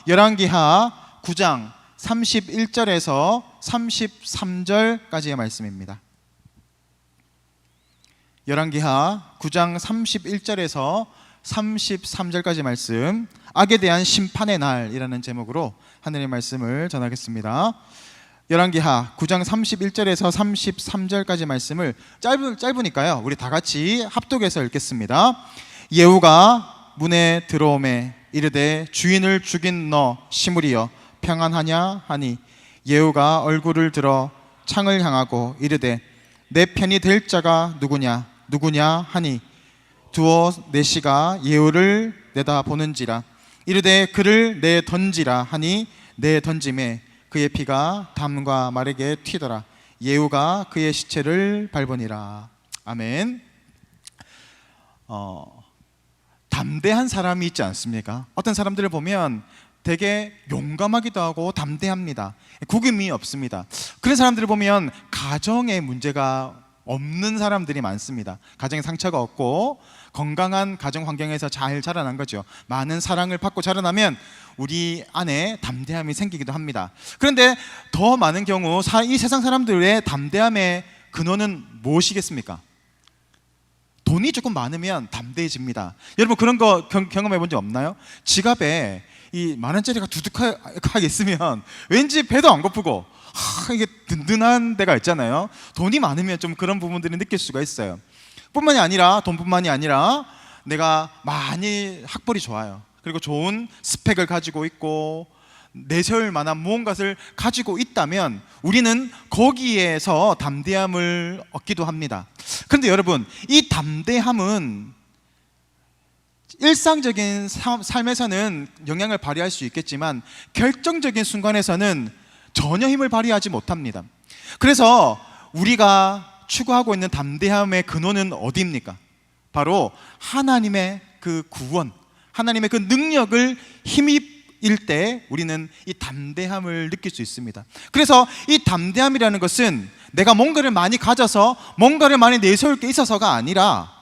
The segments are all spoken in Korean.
열왕기하 9장 31절에서 33절까지의 말씀입니다. 열왕기하 9장 31절에서 33절까지 말씀, 악에 대한 심판의 날이라는 제목으로 하늘의 말씀을 전하겠습니다. 열왕기하 9장 31절에서 33절까지 말씀을 짧으니까요 우리 다 같이 합독해서 읽겠습니다. 예후가 문에 들어오매 이르되 주인을 죽인 너 시므리여 평안하냐 하니 예후가 얼굴을 들어 창을 향하고 이르되 내 편이 될 자가 누구냐 하니 두어 내시가 예후를 내다보는지라 이르되 그를 내 던지라 하니 내 던짐에 그의 피가 담과 말에게 튀더라. 예후가 그의 시체를 밟으니라. 아멘. 담대한 사람이 있지 않습니까? 어떤 사람들을 보면 되게 용감하기도 하고 담대합니다. 구김이 없습니다. 그런 사람들을 보면 가정에 문제가 없는 사람들이 많습니다. 가정에 상처가 없고 건강한 가정 환경에서 잘 자라난 거죠. 많은 사랑을 받고 자라나면 우리 안에 담대함이 생기기도 합니다. 그런데 더 많은 경우 이 세상 사람들의 담대함의 근원은 무엇이겠습니까? 돈이 조금 많으면 담대해집니다. 여러분 그런 거 경험해 본 적 없나요? 지갑에 이 10,000원짜리가 두둑하게 있으면 왠지 배도 안 고프고 이게 든든한 데가 있잖아요. 돈이 많으면 좀 그런 부분들을 느낄 수가 있어요. 돈뿐만이 아니라 내가 많이 학벌이 좋아요. 그리고 좋은 스펙을 가지고 있고 내세울 만한 무언가를 가지고 있다면 우리는 거기에서 담대함을 얻기도 합니다. 그런데 여러분, 이 담대함은 일상적인 삶에서는 영향을 발휘할 수 있겠지만 결정적인 순간에서는 전혀 힘을 발휘하지 못합니다. 그래서 우리가 추구하고 있는 담대함의 근원은 어디입니까? 바로 하나님의 그 구원, 하나님의 그 능력을 힘입을 때 우리는 이 담대함을 느낄 수 있습니다. 그래서 이 담대함이라는 것은 내가 뭔가를 많이 가져서 뭔가를 많이 내세울 게 있어서가 아니라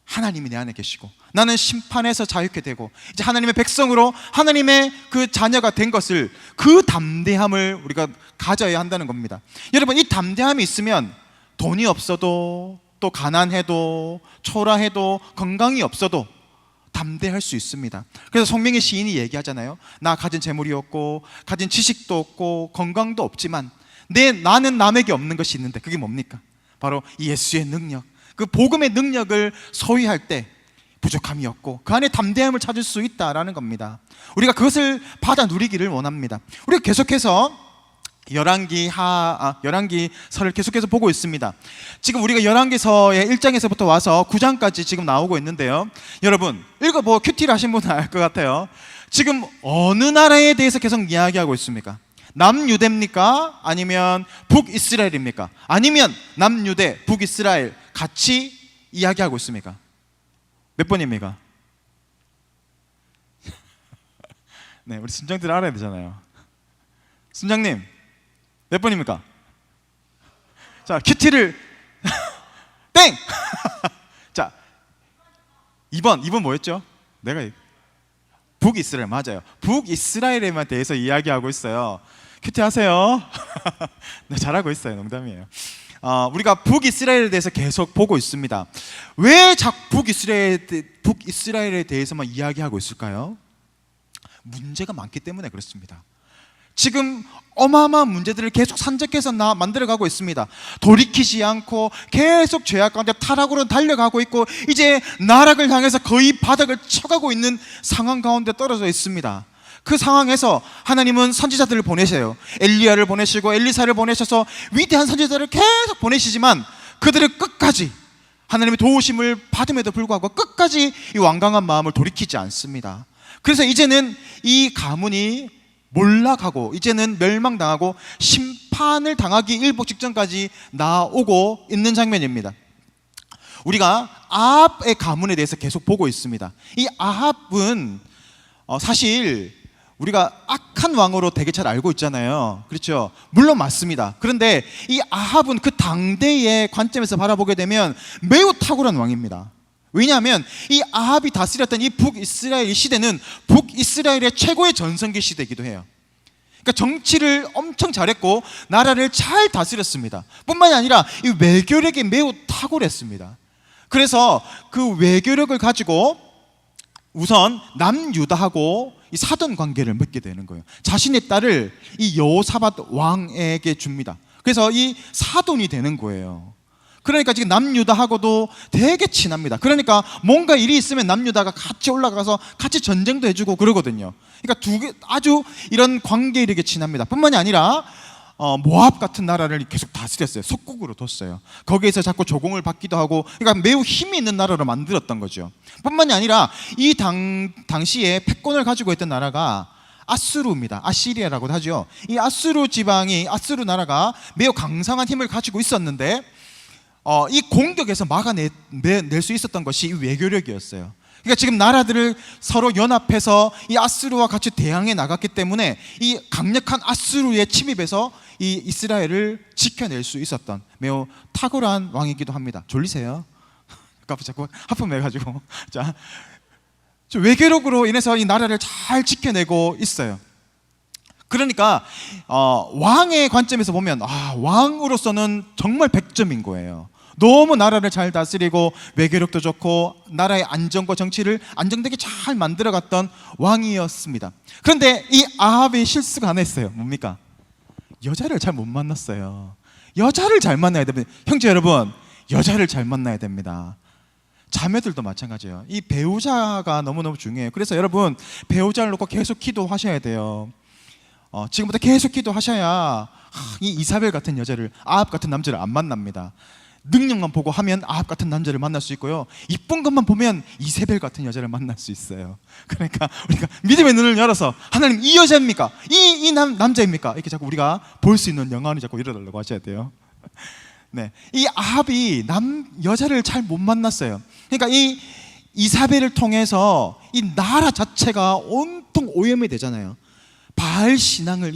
하나님이 내 안에 계시고 나는 심판에서 자유케 되고 이제 하나님의 백성으로 하나님의 그 자녀가 된 것을, 그 담대함을 우리가 가져야 한다는 겁니다. 여러분, 이 담대함이 있으면 돈이 없어도, 또 가난해도, 초라해도, 건강이 없어도 담대할 수 있습니다. 그래서 송명의 시인이 얘기하잖아요. 나 가진 재물이 없고 가진 지식도 없고 건강도 없지만 나는 남에게 없는 것이 있는데 그게 뭡니까? 바로 예수의 능력, 그 복음의 능력을 소유할 때 부족함이 없고 그 안에 담대함을 찾을 수 있다라는 겁니다. 우리가 그것을 받아 누리기를 원합니다. 우리가 계속해서 열왕기서를 계속해서 보고 있습니다. 지금 우리가 열왕기서의 1장에서부터 와서 9장까지 지금 나오고 있는데요. 여러분, 읽어보고 큐티를 하신 분은 알 것 같아요. 지금 어느 나라에 대해서 계속 이야기하고 있습니까? 남유대입니까? 아니면 북이스라엘입니까? 아니면 남유대, 북이스라엘 같이 이야기하고 있습니까? 몇 번입니까? 네, 우리 순장들 알아야 되잖아요. 순장님, 몇 번입니까? 자, 큐티를 땡! 자, 2번 뭐였죠? 내가 북이스라엘, 맞아요. 북이스라엘에만 대해서 이야기하고 있어요. 큐티 하세요. 네, 잘하고 있어요. 농담이에요. 우리가 북이스라엘에 대해서 계속 보고 있습니다. 왜 자꾸 북이스라엘에 대해서만 이야기하고 있을까요? 문제가 많기 때문에 그렇습니다. 지금 어마어마한 문제들을 계속 산적해서 만들어가고 있습니다. 돌이키지 않고 계속 죄악 가운데 타락으로 달려가고 있고 이제 나락을 향해서 거의 바닥을 쳐가고 있는 상황 가운데 떨어져 있습니다. 그 상황에서 하나님은 선지자들을 보내셔요. 엘리야를 보내시고 엘리사를 보내셔서 위대한 선지자들을 계속 보내시지만 그들을 끝까지 하나님의 도우심을 받음에도 불구하고 끝까지 이 완강한 마음을 돌이키지 않습니다. 그래서 이제는 이 가문이 몰락하고 이제는 멸망당하고 심판을 당하기 일보 직전까지 나오고 있는 장면입니다. 우리가 아합의 가문에 대해서 계속 보고 있습니다. 이 아합은 사실 우리가 악한 왕으로 되게 잘 알고 있잖아요. 그렇죠? 물론 맞습니다. 그런데 이 아합은 그 당대의 관점에서 바라보게 되면 매우 탁월한 왕입니다. 왜냐하면 이 아합이 다스렸던 이 북이스라엘 시대는 북이스라엘의 최고의 전성기 시대이기도 해요. 그러니까 정치를 엄청 잘했고 나라를 잘 다스렸습니다. 뿐만이 아니라 이 외교력이 매우 탁월했습니다. 그래서 그 외교력을 가지고 우선 남유다하고 이 사돈 관계를 맺게 되는 거예요. 자신의 딸을 이 여호사밧 왕에게 줍니다. 그래서 이 사돈이 되는 거예요. 그러니까 지금 남유다하고도 되게 친합니다. 그러니까 뭔가 일이 있으면 남유다가 같이 올라가서 같이 전쟁도 해주고 그러거든요. 그러니까 아주 이런 관계에 이렇게 친합니다. 뿐만이 아니라 모압 같은 나라를 계속 다스렸어요. 속국으로 뒀어요. 거기에서 자꾸 조공을 받기도 하고, 그러니까 매우 힘이 있는 나라로 만들었던 거죠. 뿐만이 아니라 이 당시에 패권을 가지고 있던 나라가 아수르입니다. 아시리아라고도 하죠. 이 아수르 지방이, 아수르 나라가 매우 강성한 힘을 가지고 있었는데 이 공격에서 막아낼 수 있었던 것이 이 외교력이었어요. 그러니까 지금 나라들을 서로 연합해서 이 아수르와 같이 대항해 나갔기 때문에 이 강력한 아수르의 침입에서 이 이스라엘을 지켜낼 수 있었던 매우 탁월한 왕이기도 합니다. 졸리세요? 자꾸 하품해가지고. 자, 외교력으로 인해서 이 나라를 잘 지켜내고 있어요. 그러니까 왕의 관점에서 보면 왕으로서는 정말 100점인 거예요. 너무 나라를 잘 다스리고 외교력도 좋고 나라의 안정과 정치를 안정되게 잘 만들어갔던 왕이었습니다. 그런데 이 아합의 실수가 하나 있어요. 뭡니까? 여자를 잘 못 만났어요. 여자를 잘 만나야 됩니다. 형제 여러분, 여자를 잘 만나야 됩니다. 자매들도 마찬가지예요. 이 배우자가 너무너무 중요해요. 그래서 여러분, 배우자를 놓고 계속 기도하셔야 돼요. 지금부터 계속 기도하셔야 이 이사벨 같은 여자를, 아합 같은 남자를 안 만납니다. 능력만 보고 하면 아합 같은 남자를 만날 수 있고요, 이쁜 것만 보면 이세벨 같은 여자를 만날 수 있어요. 그러니까 우리가 믿음의 눈을 열어서 하나님, 이 여자입니까? 이 남자입니까? 이렇게 자꾸 우리가 볼 수 있는 영안이 자꾸 일어나려고 하셔야 돼요. 네, 이 아합이 여자를 잘 못 만났어요. 그러니까 이 이사벨을 통해서 이 나라 자체가 온통 오염이 되잖아요. 바알 신앙을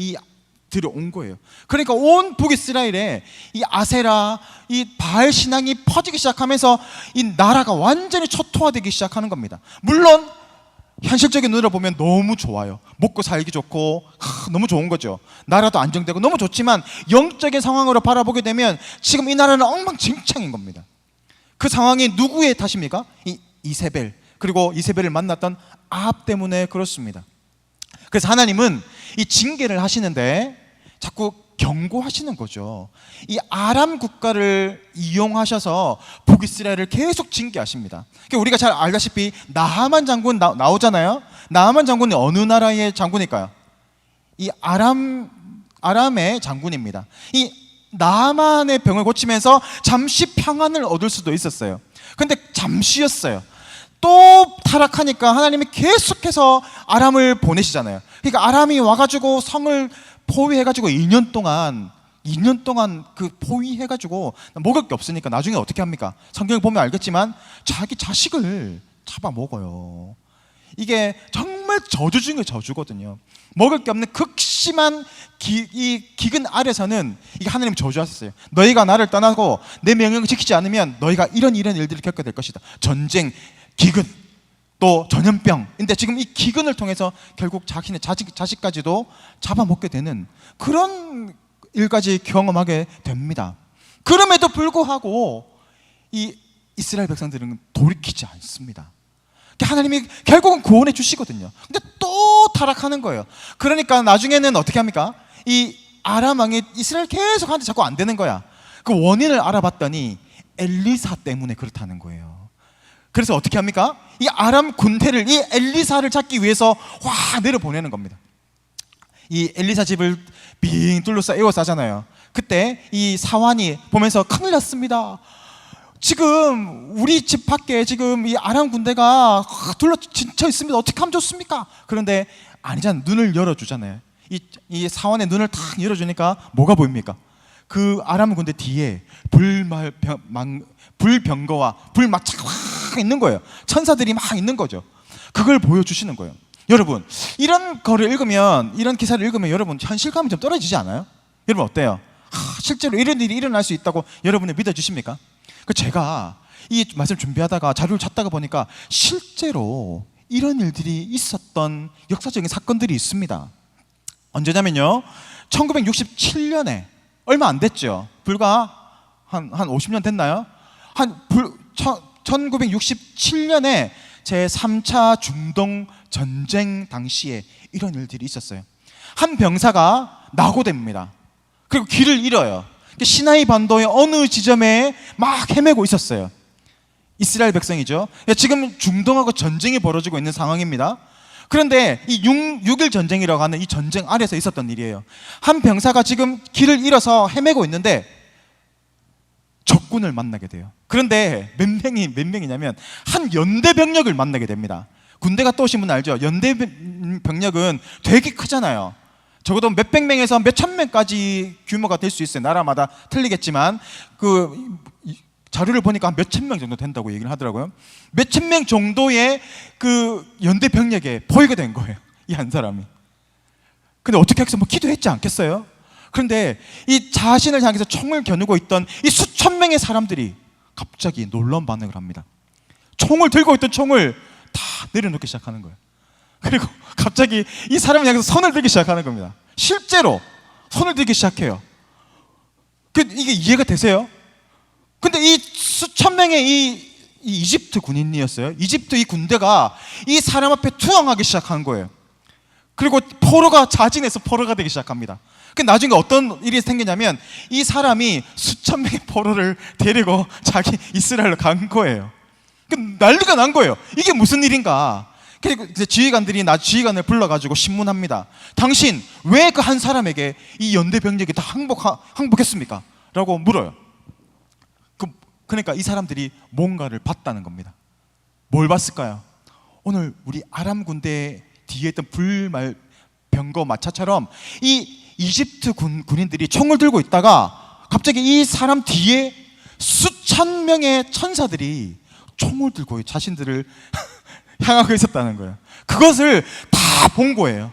들어온 거예요. 그러니까 온 북이스라엘에 이 아세라, 이 바알 신앙이 퍼지기 시작하면서 이 나라가 완전히 초토화되기 시작하는 겁니다. 물론 현실적인 눈으로 보면 너무 좋아요. 먹고 살기 좋고 너무 좋은 거죠. 나라도 안정되고 너무 좋지만 영적인 상황으로 바라보게 되면 지금 이 나라는 엉망진창인 겁니다. 그 상황이 누구의 탓입니까? 이세벨, 그리고 이세벨을 만났던 아합 때문에 그렇습니다. 그래서 하나님은 이 징계를 하시는데 자꾸 경고하시는 거죠. 이 아람 국가를 이용하셔서 북이스라엘을 계속 징계하십니다. 그러니까 우리가 잘 알다시피 나하만 장군 나오잖아요. 나하만 장군이 어느 나라의 장군일까요? 이 아람의 장군입니다. 이 나하만의 병을 고치면서 잠시 평안을 얻을 수도 있었어요. 근데 잠시였어요. 또 타락하니까 하나님이 계속해서 아람을 보내시잖아요. 그러니까 아람이 와가지고 성을 포위해가지고 2년 동안 그 포위해가지고 먹을 게 없으니까 나중에 어떻게 합니까? 성경을 보면 알겠지만 자기 자식을 잡아먹어요. 이게 정말 저주 중에 저주거든요. 먹을 게 없는 극심한 이 기근 아래서는 이게 하나님 저주하셨어요. 너희가 나를 떠나고 내 명령을 지키지 않으면 너희가 이런 일들을 겪게 될 것이다. 전쟁, 기근, 또 전염병인데 지금 이 기근을 통해서 결국 자신의 자식까지도 잡아먹게 되는 그런 일까지 경험하게 됩니다. 그럼에도 불구하고 이 이스라엘 백성들은 돌이키지 않습니다. 하나님이 결국은 구원해 주시거든요. 근데 또 타락하는 거예요. 그러니까 나중에는 어떻게 합니까? 이 아람 왕이 이스라엘 계속 하는데 자꾸 안 되는 거야. 그 원인을 알아봤더니 엘리사 때문에 그렇다는 거예요. 그래서 어떻게 합니까? 이 아람 군대를, 이 엘리사를 찾기 위해서 확 내려보내는 겁니다. 이 엘리사 집을 빙 둘러싸 에워싸잖아요. 그때 이 사환이 보면서 큰일 났습니다. 지금 우리 집 밖에 지금 이 아람 군대가 둘러쳐 있습니다. 어떻게 하면 좋습니까? 그런데 아니잖아요. 눈을 열어주잖아요. 이 사환의 눈을 탁 열어주니까 뭐가 보입니까? 그 아람 군대 뒤에 불병거와 불막차가 확 있는 거예요. 천사들이 막 있는 거죠. 그걸 보여주시는 거예요. 여러분, 이런 거를 읽으면, 이런 기사를 읽으면 여러분 현실감이 좀 떨어지지 않아요? 여러분 어때요? 실제로 이런 일이 일어날 수 있다고 여러분이 믿어주십니까? 제가 이 말씀 준비하다가 자료를 찾다가 보니까 실제로 이런 일들이 있었던 역사적인 사건들이 있습니다. 언제냐면요, 1967년에 얼마 안 됐죠. 불과 한 50년 됐나요? 1967년에 제3차 중동 전쟁 당시에 이런 일들이 있었어요. 한 병사가 낙오됩니다. 그리고 길을 잃어요. 시나이 반도의 어느 지점에 막 헤매고 있었어요. 이스라엘 백성이죠. 지금 중동하고 전쟁이 벌어지고 있는 상황입니다. 그런데 이 6.1 전쟁이라고 하는 이 전쟁 아래서 있었던 일이에요. 한 병사가 지금 길을 잃어서 헤매고 있는데 적군을 만나게 돼요. 그런데 몇 명이냐면 한 연대 병력을 만나게 됩니다. 군대 갔다 오신 분 알죠? 연대 병력은 되게 크잖아요. 적어도 몇백 명에서 몇천 명까지 규모가 될 수 있어요. 나라마다 틀리겠지만 그 자료를 보니까 한 몇천 명 정도 된다고 얘기를 하더라고요. 몇천 명 정도의 그 연대 병력에 보이게 된 거예요, 이 한 사람이. 근데 어떻게 해서 뭐 기도했지 않겠어요? 그런데 이 자신을 향해서 총을 겨누고 있던 이 수천 명의 사람들이 갑자기 놀라운 반응을 합니다. 총을 들고 있던 총을 다 내려놓기 시작하는 거예요. 그리고 갑자기 이 사람을 향해서 손을 들기 시작하는 겁니다. 실제로 손을 들기 시작해요. 이게 이해가 되세요? 근데 이 수천 명의 이 이집트 군인이었어요. 이집트 이 군대가 이 사람 앞에 투항하기 시작한 거예요. 그리고 포로가 자진해서 포로가 되기 시작합니다. 나중에 어떤 일이 생기냐면 이 사람이 수천 명의 포로를 데리고 자기 이스라엘로 간 거예요. 난리가 난 거예요. 이게 무슨 일인가? 그리고 지휘관들이 지휘관을 불러가지고 신문합니다. 당신 왜 그 한 사람에게 이 연대 병력이 다 항복했습니까? 라고 물어요. 그러니까 이 사람들이 뭔가를 봤다는 겁니다. 뭘 봤을까요? 오늘 우리 아람 군대 뒤에 있던 병거 마차처럼 이 이집트 군인들이 총을 들고 있다가 갑자기 이 사람 뒤에 수천 명의 천사들이 총을 들고 자신들을 향하고 있었다는 거예요. 그것을 다 본 거예요.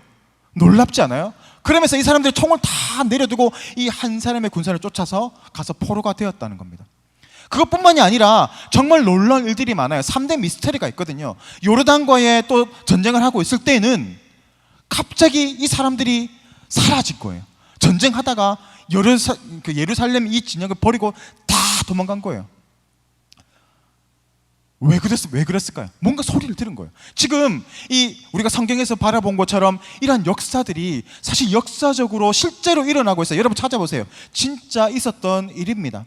놀랍지 않아요? 그러면서 이 사람들이 총을 다 내려두고 이 한 사람의 군사를 쫓아서 가서 포로가 되었다는 겁니다. 그것뿐만이 아니라 정말 놀라운 일들이 많아요. 3대 미스터리가 있거든요. 요르단과의 또 전쟁을 하고 있을 때는 갑자기 이 사람들이 사라진 거예요. 전쟁하다가 예루살렘 이 진영을 버리고 다 도망간 거예요. 왜 그랬을까요? 뭔가 소리를 들은 거예요. 지금 우리가 성경에서 바라본 것처럼 이러한 역사들이 사실 역사적으로 실제로 일어나고 있어요. 여러분 찾아보세요. 진짜 있었던 일입니다.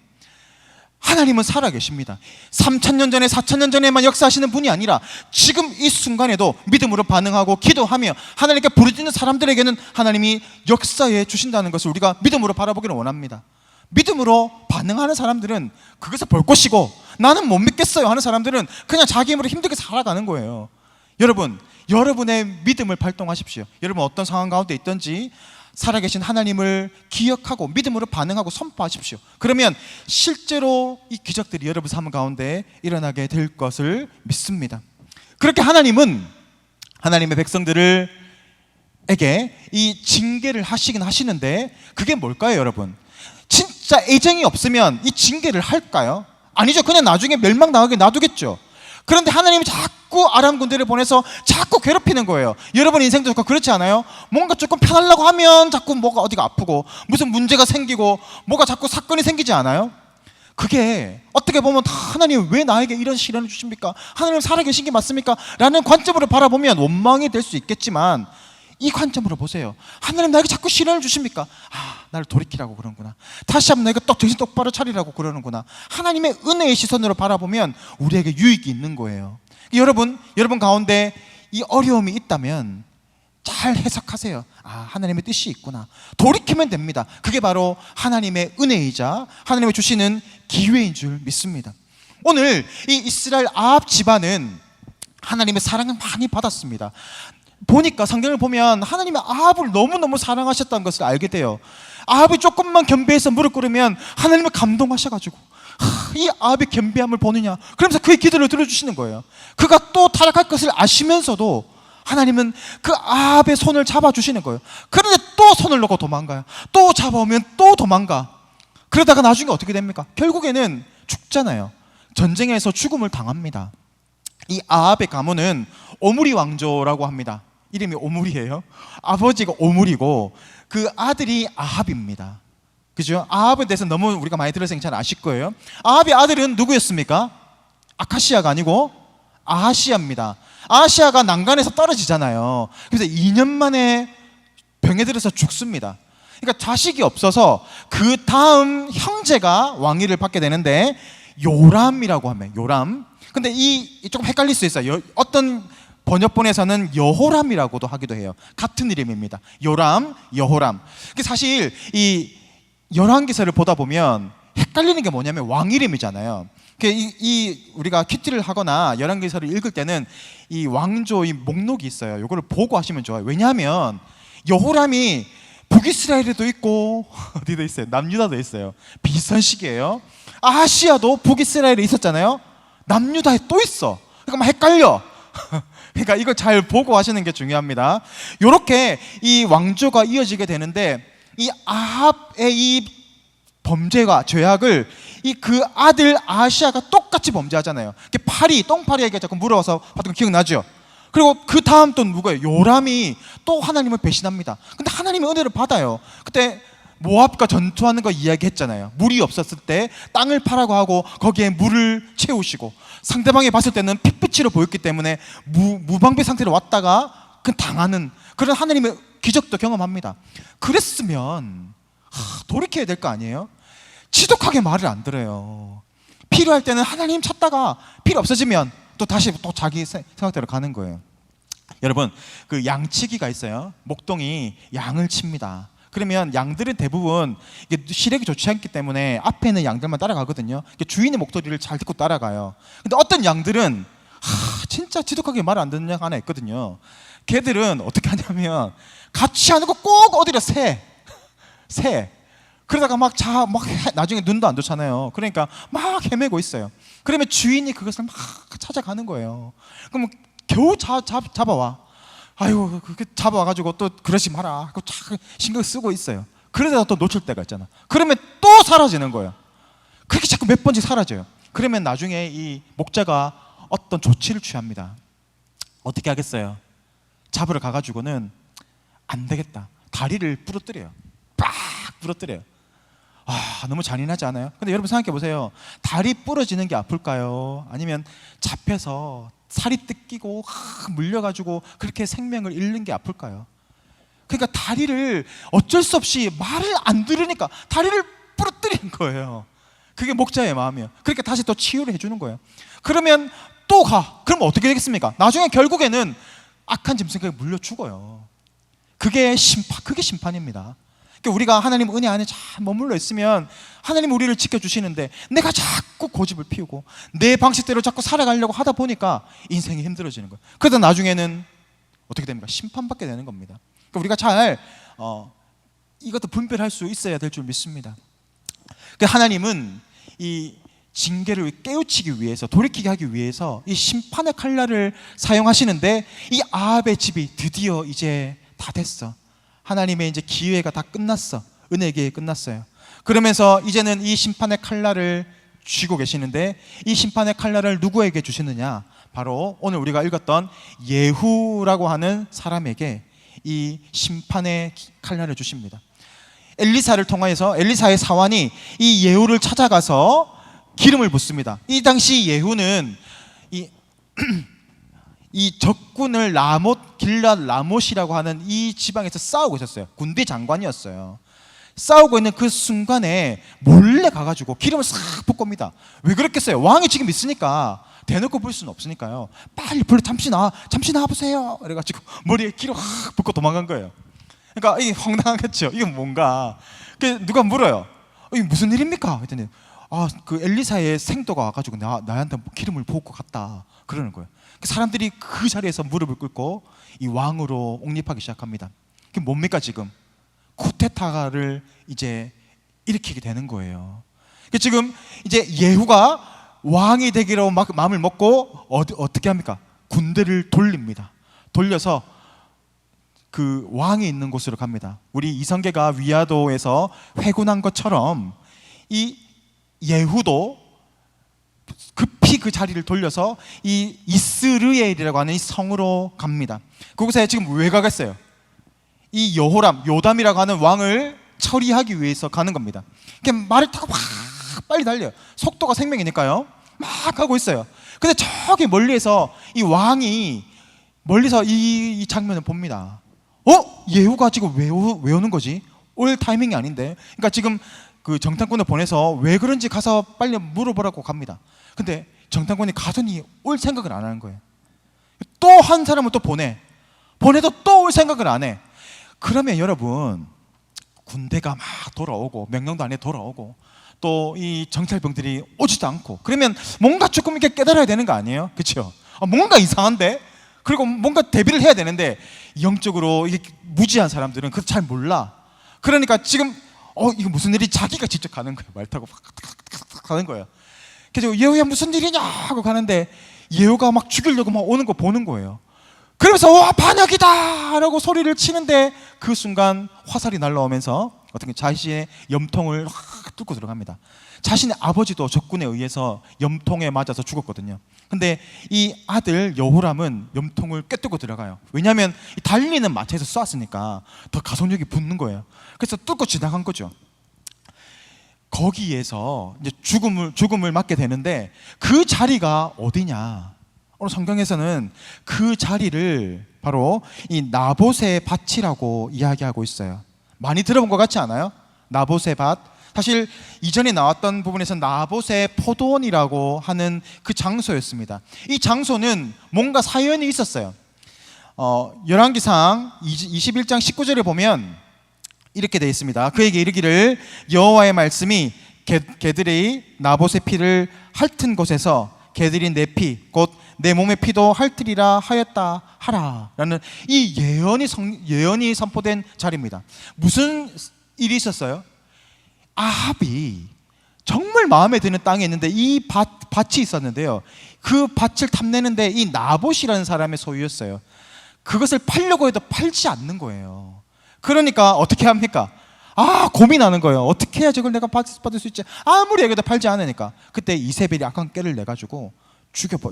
하나님은 살아계십니다. 3,000년 전에 4,000년 전에만 역사하시는 분이 아니라 지금 이 순간에도 믿음으로 반응하고 기도하며 하나님께 부르짖는 사람들에게는 하나님이 역사해 주신다는 것을 우리가 믿음으로 바라보기를 원합니다. 믿음으로 반응하는 사람들은 그것을 볼 것이고, 나는 못 믿겠어요 하는 사람들은 그냥 자기 힘으로 힘들게 살아가는 거예요. 여러분, 여러분의 믿음을 발동하십시오. 여러분 어떤 상황 가운데 있든지 살아계신 하나님을 기억하고 믿음으로 반응하고 선포하십시오. 그러면 실제로 이 기적들이 여러분 삶 가운데 일어나게 될 것을 믿습니다. 그렇게 하나님은 하나님의 백성들에게 이 징계를 하시긴 하시는데 그게 뭘까요, 여러분? 진짜 애정이 없으면 이 징계를 할까요? 아니죠. 그냥 나중에 멸망당하게 놔두겠죠. 그런데 하나님이 자꾸 아람 군대를 보내서 자꾸 괴롭히는 거예요. 여러분 인생도 그렇지 않아요? 뭔가 조금 편하려고 하면 자꾸 뭐가 어디가 아프고 무슨 문제가 생기고 뭐가 자꾸 사건이 생기지 않아요? 그게 어떻게 보면 하나님 왜 나에게 이런 시련을 주십니까? 하나님 살아계신 게 맞습니까? 라는 관점으로 바라보면 원망이 될 수 있겠지만 이 관점으로 보세요. 하나님 나에게 자꾸 시련을 주십니까? 나를 돌이키라고 그러는구나. 다시 한번 내가 정신 똑바로 차리라고 그러는구나. 하나님의 은혜의 시선으로 바라보면 우리에게 유익이 있는 거예요. 여러분 가운데 이 어려움이 있다면 잘 해석하세요. 하나님의 뜻이 있구나. 돌이키면 됩니다. 그게 바로 하나님의 은혜이자 하나님이 주시는 기회인 줄 믿습니다. 오늘 이 이스라엘 아합 집안은 하나님의 사랑을 많이 받았습니다. 보니까 성경을 보면 하나님이 아합을 너무너무 사랑하셨다는 것을 알게 돼요. 아합이 조금만 겸비해서 무릎 꿇으면 하나님을 감동하셔가지고 이 아합의 겸비함을 보느냐, 그러면서 그의 기도를 들어주시는 거예요. 그가 또 타락할 것을 아시면서도 하나님은 그 아합의 손을 잡아주시는 거예요. 그런데 또 손을 놓고 도망가요. 또 잡아오면 또 도망가. 그러다가 나중에 어떻게 됩니까? 결국에는 죽잖아요. 전쟁에서 죽음을 당합니다. 이 아합의 가문은 오므리 왕조라고 합니다. 이름이 오므리예요. 아버지가 오므리고 그 아들이 아합입니다. 그죠? 아합에 대해서 너무 우리가 많이 들어서 잘 아실 거예요. 아합의 아들은 누구였습니까? 아카시아가 아니고 아하시아입니다. 아하시아가 난간에서 떨어지잖아요. 그래서 2년 만에 병에 들어서 죽습니다. 그러니까 자식이 없어서 그 다음 형제가 왕위를 받게 되는데 요람이라고 하면 요람. 근데 이 조금 헷갈릴 수 있어요. 어떤 번역본에서는 여호람이라고도 하기도 해요. 같은 이름입니다. 요람, 여호람. 사실 이 열왕기서를 보다 보면 헷갈리는 게 뭐냐면 왕 이름이잖아요. 우리가 큐티를 하거나 열왕기서를 읽을 때는 이 왕조의 목록이 있어요. 이거를 보고 하시면 좋아요. 왜냐하면 여호람이 북이스라엘에도 있고 어디도 있어요. 남유다도 있어요. 비슷한 시기예요. 아하시아도 북이스라엘에 있었잖아요. 남유다에 또 있어. 그러니까 막 헷갈려. 그러니까 이걸 잘 보고 하시는 게 중요합니다. 이렇게 이 왕조가 이어지게 되는데 이 아합의 이 범죄가 죄악을 이 그 아들 아하시아가 똑같이 범죄하잖아요. 똥파리에게 자꾸 물어서 봤던 거 기억나죠? 그리고 그 다음 또 누구예요? 요람이 또 하나님을 배신합니다. 근데 하나님의 은혜를 받아요. 그때 모압과 전투하는 거 이야기했잖아요. 물이 없었을 때 땅을 파라고 하고 거기에 물을 채우시고 상대방이 봤을 때는 핏빛으로 보였기 때문에 무방비 상태로 왔다가 그 당하는 그런 하나님의 기적도 경험합니다. 그랬으면 돌이켜야 될 거 아니에요? 지독하게 말을 안 들어요. 필요할 때는 하나님 찾다가 필요 없어지면 또 다시 자기 생각대로 가는 거예요. 여러분, 그 양치기가 있어요. 목동이 양을 칩니다. 그러면 양들은 대부분 이게 시력이 좋지 않기 때문에 앞에 있는 양들만 따라가거든요. 주인의 목소리를 잘 듣고 따라가요. 근데 어떤 양들은 진짜 지독하게 말 안 듣는 양 하나 있거든요. 걔들은 어떻게 하냐면 같이 하는 거 꼭 어디로 새. 그러다가 나중에 눈도 안 좋잖아요. 그러니까 막 헤매고 있어요. 그러면 주인이 그것을 막 찾아가는 거예요. 그럼 겨우 잡아와. 아유, 그렇게 잡아와가지고 또 그러지 마라. 신경 쓰고 있어요. 그러다가 또 놓칠 때가 있잖아. 그러면 또 사라지는 거예요. 그렇게 자꾸 몇 번씩 사라져요. 그러면 나중에 이 목자가 어떤 조치를 취합니다. 어떻게 하겠어요? 잡으러 가가지고는 안 되겠다. 다리를 부러뜨려요. 빡 부러뜨려요. 너무 잔인하지 않아요? 근데 여러분 생각해 보세요. 다리 부러지는 게 아플까요? 아니면 잡혀서 살이 뜯기고 물려가지고 그렇게 생명을 잃는 게 아플까요? 그러니까 다리를 어쩔 수 없이 말을 안 들으니까 다리를 부러뜨리는 거예요. 그게 목자의 마음이에요. 그러니까 다시 또 치유를 해주는 거예요. 그러면 또 가. 그럼 어떻게 되겠습니까? 나중에 결국에는 악한 짐승에게 물려 죽어요. 그게 심판입니다. 그러니까 우리가 하나님 은혜 안에 잘 머물러 있으면 하나님 우리를 지켜주시는데 내가 자꾸 고집을 피우고 내 방식대로 자꾸 살아가려고 하다 보니까 인생이 힘들어지는 거예요. 그러다 나중에는 어떻게 됩니까? 심판받게 되는 겁니다. 그러니까 우리가 잘 이것도 분별할 수 있어야 될 줄 믿습니다. 그러니까 하나님은 이 징계를 깨우치기 위해서, 돌이키게 하기 위해서 이 심판의 칼날을 사용하시는데 이 아합의 집이 드디어 이제 다 됐어. 하나님의 이제 기회가 다 끝났어. 은혜의 기회 끝났어요. 그러면서 이제는 이 심판의 칼날을 쥐고 계시는데 이 심판의 칼날을 누구에게 주시느냐? 바로 오늘 우리가 읽었던 예후라고 하는 사람에게 이 심판의 칼날을 주십니다. 엘리사를 통하여서 엘리사의 사환이 이 예후를 찾아가서 기름을 붓습니다. 이 당시 예후는 이 적군을 길랏 라못이라고 하는 이 지방에서 싸우고 있었어요. 군대 장관이었어요. 싸우고 있는 그 순간에 몰래 가가지고 기름을 싹 붓고 옵니다. 왜 그랬겠어요? 왕이 지금 있으니까 대놓고 볼 수는 없으니까요. 빨리 불러 잠시 나와보세요. 그래가지고 머리에 기름 확 붓고 도망간 거예요. 그러니까 이게 황당하겠죠. 이게 뭔가. 누가 물어요. 이게 무슨 일입니까? 했더니 그 엘리사의 생도가 와가지고 나한테 기름을 붓고 갔다. 그러는 거예요. 사람들이 그 자리에서 무릎을 꿇고 이 왕으로 옹립하기 시작합니다. 그게 뭡니까 지금? 쿠데타를 이제 일으키게 되는 거예요. 지금 이제 예후가 왕이 되기로 마음을 먹고 어떻게 합니까? 군대를 돌립니다. 돌려서 그 왕이 있는 곳으로 갑니다. 우리 이성계가 위화도에서 회군한 것처럼 이 예후도 급히 그 자리를 돌려서 이 이스르엘이라고 하는 이 성으로 갑니다. 그곳에 지금 왜 가겠어요? 이 여호람, 요담이라고 하는 왕을 처리하기 위해서 가는 겁니다. 그냥 말을 타고 막 빨리 달려요. 속도가 생명이니까요. 막 가고 있어요. 근데 저기 멀리에서 이 왕이 멀리서 이 장면을 봅니다. 예후가 지금 왜 오는 거지? 올 타이밍이 아닌데. 그러니까 지금 그 정탐꾼을 보내서 왜 그런지 가서 빨리 물어보라고 갑니다. 근데 정탐꾼이 가더니 올 생각을 안 하는 거예요. 또 한 사람을 또 보내도 또 올 생각을 안 해. 그러면 여러분, 군대가 막 돌아오고 명령도 안 해 돌아오고 또 이 정찰병들이 오지도 않고 그러면 뭔가 조금 이렇게 깨달아야 되는 거 아니에요? 그렇죠? 뭔가 이상한데? 그리고 뭔가 대비를 해야 되는데 영적으로 이게 무지한 사람들은 그걸 잘 몰라. 그러니까 지금 이거 무슨 일이 자기가 직접 가는 거예요. 말 타고 가는 거예요. 그래서 예후야 무슨 일이냐 하고 가는데 예후가 막 죽이려고 막 오는 거 보는 거예요. 그러면서 와 반역이다 라고 소리를 치는데 그 순간 화살이 날라오면서 어떻게 자신의 염통을 확 뚫고 들어갑니다. 자신의 아버지도 적군에 의해서 염통에 맞아서 죽었거든요. 근데 이 아들 여호람은 염통을 꿰뚫고 들어가요. 왜냐하면 달리는 마차에서 쏘았으니까 더 가속력이 붙는 거예요. 그래서 뚫고 지나간 거죠. 거기에서 이제 죽음을 맞게 되는데 그 자리가 어디냐? 오늘 성경에서는 그 자리를 바로 이 나봇의 밭이라고 이야기하고 있어요. 많이 들어본 것 같지 않아요? 나봇의 밭. 사실 이전에 나왔던 부분에서는 나봇의 포도원이라고 하는 그 장소였습니다. 이 장소는 뭔가 사연이 있었어요. 열왕기상 21장 19절에 보면 이렇게 되어 있습니다. 그에게 이르기를 여호와의 말씀이 개들이 나봇의 피를 핥은 곳에서 개들이 내 피 곧 내 몸의 피도 핥으리라 하였다 하라 라는 이 예언이 선포된 자리입니다. 무슨 일이 있었어요? 아합이 정말 마음에 드는 땅에 있는데 이 밭이 있었는데요. 그 밭을 탐내는데 이 나봇이라는 사람의 소유였어요. 그것을 팔려고 해도 팔지 않는 거예요. 그러니까 어떻게 합니까? 고민하는 거예요. 어떻게 해야 저걸 내가 받을 수 있지? 아무리 얘기해도 팔지 않으니까. 그때 이세벨이 악한 깨를 내가지고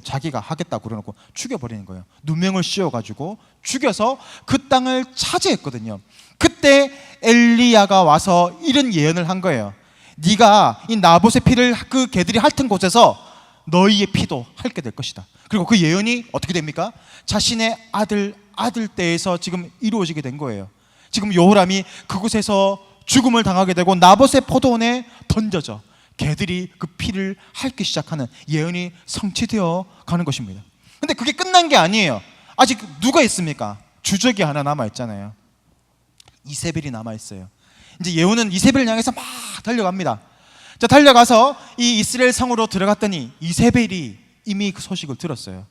자기가 하겠다고 그러놓고 죽여버리는 거예요. 누명을 씌워가지고 죽여서 그 땅을 차지했거든요. 그때 엘리야가 와서 이런 예언을 한 거예요. 네가 이 나봇의 피를 그 개들이 핥은 곳에서 너희의 피도 핥게 될 것이다. 그리고 그 예언이 어떻게 됩니까? 자신의 아들 때에서 지금 이루어지게 된 거예요. 지금 여호람이 그곳에서 죽음을 당하게 되고 나봇의 포도원에 던져져 개들이 그 피를 핥기 시작하는 예언이 성취되어 가는 것입니다. 근데 그게 끝난 게 아니에요. 아직 누가 있습니까? 주적이 하나 남아있잖아요. 이세벨이 남아있어요. 이제 예후는 이세벨을 향해서 막 달려갑니다. 자, 달려가서 이 이스라엘 성으로 들어갔더니 이세벨이 이미 그 소식을 들었어요.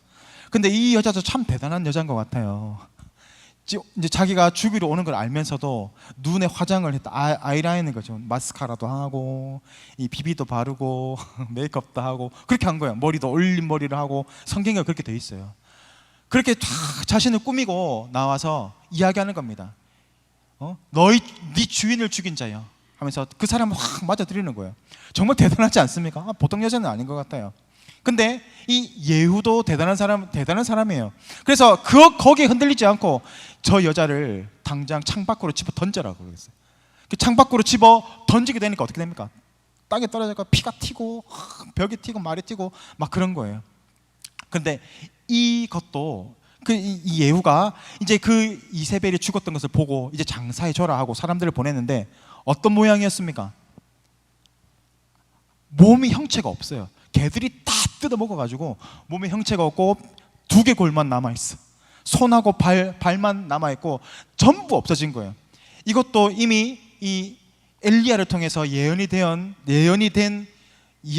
근데 이 여자도 참 대단한 여자인 것 같아요. 이제 자기가 죽이러 오는 걸 알면서도 눈에 화장을 했다. 아이라인을 거죠. 마스카라도 하고 이 비비도 바르고 메이크업도 하고 그렇게 한 거예요. 머리도 올린 머리를 하고 성경에 그렇게 돼 있어요. 그렇게 다 자신을 꾸미고 나와서 이야기하는 겁니다. 네 주인을 죽인 자여 하면서 그 사람을 확 맞아들이는 거예요. 정말 대단하지 않습니까? 보통 여자는 아닌 것 같아요. 근데 이 예후도 대단한 사람이에요. 그래서 거기에 흔들리지 않고 저 여자를 당장 창 밖으로 집어 던져라고 그러겠어요. 그 창 밖으로 집어 던지게 되니까 어떻게 됩니까? 땅에 떨어져서 피가 튀고 벽이 튀고 말이 튀고 막 그런 거예요. 근데 이것도 이 예후가 이제 그 이세벨이 죽었던 것을 보고 이제 장사해 줘라 하고 사람들을 보냈는데 어떤 모양이었습니까? 몸이 형체가 없어요. 개들이 다 뜯어 먹어가지고 몸에 형체가 없고 2개 골만 남아있어. 손하고 발만 남아있고 전부 없어진 거예요. 이것도 이미 이 엘리야를 통해서 예언이 된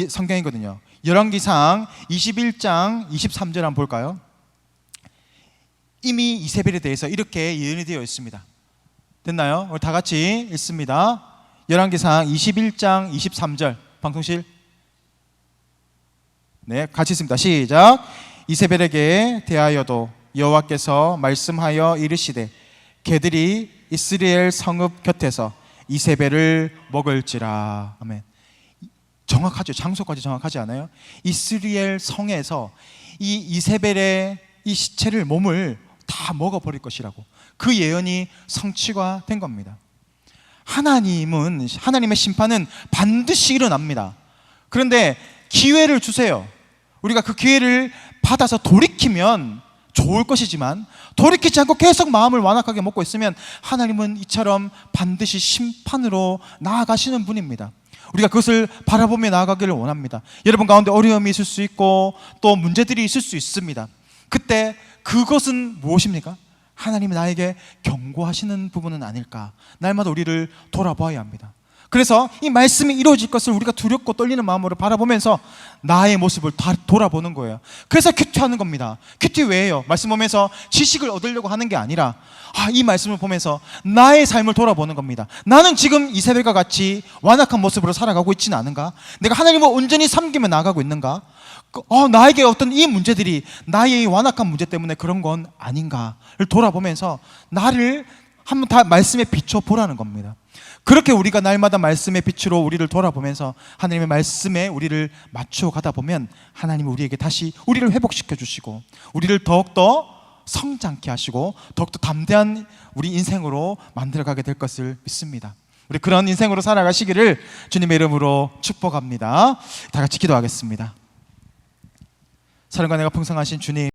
성경이거든요. 열왕기상 21장 23절 한번 볼까요? 이미 이세벨에 대해서 이렇게 예언이 되어 있습니다. 됐나요? 우리 다 같이 읽습니다. 열왕기상 21장 23절 방통실 네, 같이 읽습니다. 시작. 이세벨에게 대하여도 여호와께서 말씀하여 이르시되 개들이 이스라엘 성읍 곁에서 이세벨을 먹을지라. 아멘. 정확하죠. 장소까지 정확하지 않아요? 이스라엘 성에서 이 이세벨의 이 시체를, 몸을 다 먹어버릴 것이라고, 그 예언이 성취가 된 겁니다. 하나님의 심판은 반드시 일어납니다. 그런데 기회를 주세요. 우리가 그 기회를 받아서 돌이키면 좋을 것이지만, 돌이키지 않고 계속 마음을 완악하게 먹고 있으면 하나님은 이처럼 반드시 심판으로 나아가시는 분입니다. 우리가 그것을 바라보며 나아가기를 원합니다. 여러분 가운데 어려움이 있을 수 있고 또 문제들이 있을 수 있습니다. 그때 그것은 무엇입니까? 하나님이 나에게 경고하시는 부분은 아닐까? 날마다 우리를 돌아봐야 합니다. 그래서 이 말씀이 이루어질 것을 우리가 두렵고 떨리는 마음으로 바라보면서 나의 모습을 돌아보는 거예요. 그래서 큐티하는 겁니다. 큐티 왜예요? 말씀 보면서 지식을 얻으려고 하는 게 아니라 이 말씀을 보면서 나의 삶을 돌아보는 겁니다. 나는 지금 이세벨과 같이 완악한 모습으로 살아가고 있지는 않은가? 내가 하나님을 온전히 섬기며 나아가고 있는가? 나에게 어떤 이 문제들이 나의 이 완악한 문제 때문에 그런 건 아닌가를 돌아보면서 나를 한번 다 말씀에 비춰보라는 겁니다. 그렇게 우리가 날마다 말씀의 빛으로 우리를 돌아보면서 하나님의 말씀에 우리를 맞추어 가다 보면 하나님은 우리에게 다시 우리를 회복시켜 주시고 우리를 더욱더 성장케 하시고 더욱더 담대한 우리 인생으로 만들어가게 될 것을 믿습니다. 우리 그런 인생으로 살아가시기를 주님의 이름으로 축복합니다. 다 같이 기도하겠습니다. 사랑과 내가 풍성하신 주님,